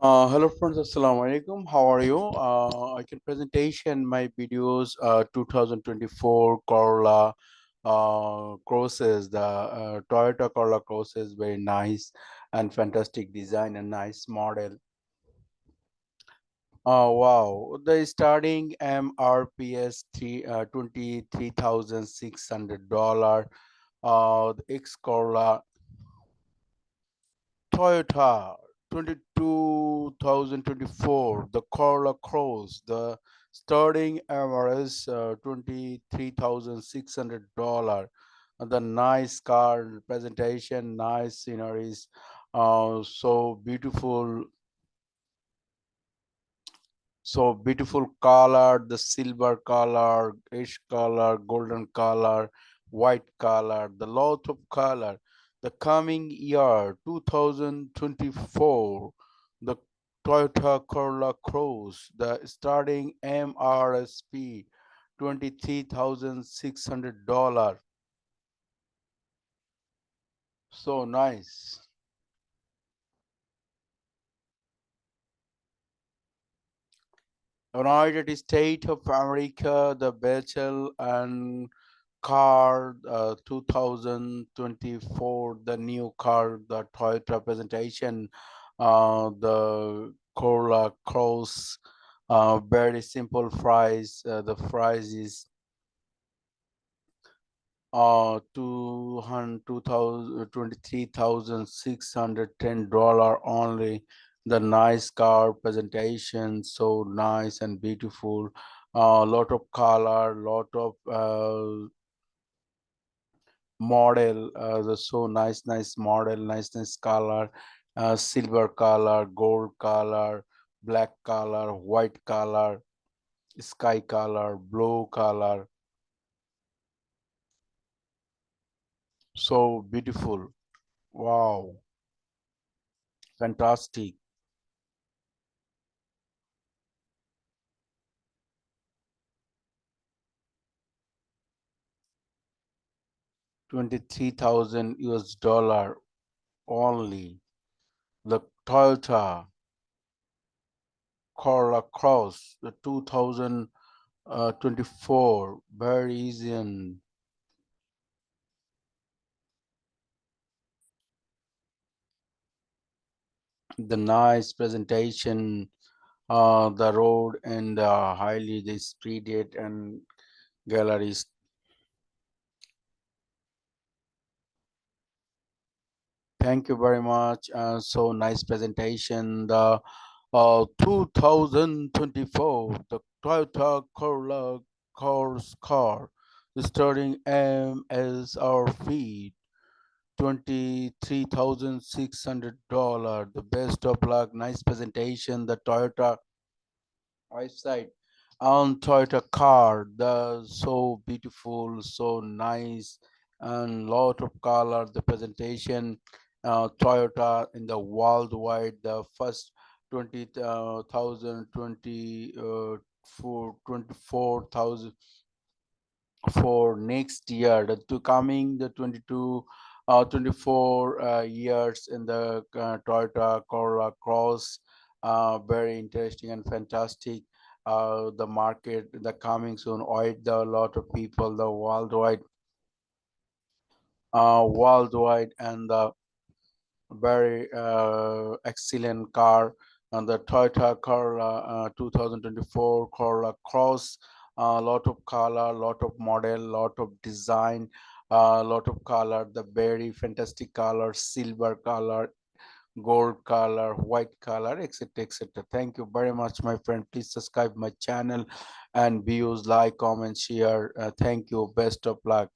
Hello friends, Assalamu alaikum. How are you? I can presentation my videos 2024 Corolla Crosses. The Toyota Corolla Cross is very nice and fantastic design and nice model. Wow, the starting MRPS $23,600. The X Corolla Toyota 2024, the Corolla Cross, the starting average $23,600. The nice car presentation, nice sceneries, so beautiful color, the silver color, ash color, golden color, white color, the lot of color. The coming year 2024, the Toyota Corolla Cross, the starting MRSP $23,600. So nice. United States of America, the Bechel and car 2024, the new car, the Toyota presentation, the Corolla Cross, very simple price. The price is 23,610 dollars only. The nice car presentation, so nice and beautiful. Lot of color, lot of model, the so nice model, nice color, silver color, gold color, black color, white color, sky color, blue color. So beautiful. Wow, fantastic. 23,000 US dollar only. The Toyota Corolla Cross, the 2024, very easy and the nice presentation, the road and highly the street it and galleries. Thank you very much. So nice presentation. The 2024, the Toyota Corolla Cross car, starting MSRP $23,600. The best of luck. Nice presentation. The Toyota website on Toyota car, the so beautiful, so nice, and lot of color. The presentation, Toyota in the worldwide, the first 20,000 for 24,000 for next year, the to coming the 24 years in the Toyota Corolla Cross. Very interesting and fantastic. The market, the coming soon, wide the lot of people, the worldwide, and the very excellent car, and the Toyota Corolla 2024 Corolla Cross. A lot of color, lot of model, lot of design, lot of color, the very fantastic color, silver color, gold color, white color, etc., etc. Thank you very much, my friend. Please subscribe my channel and views, like, comment, share. Thank you. Best of luck.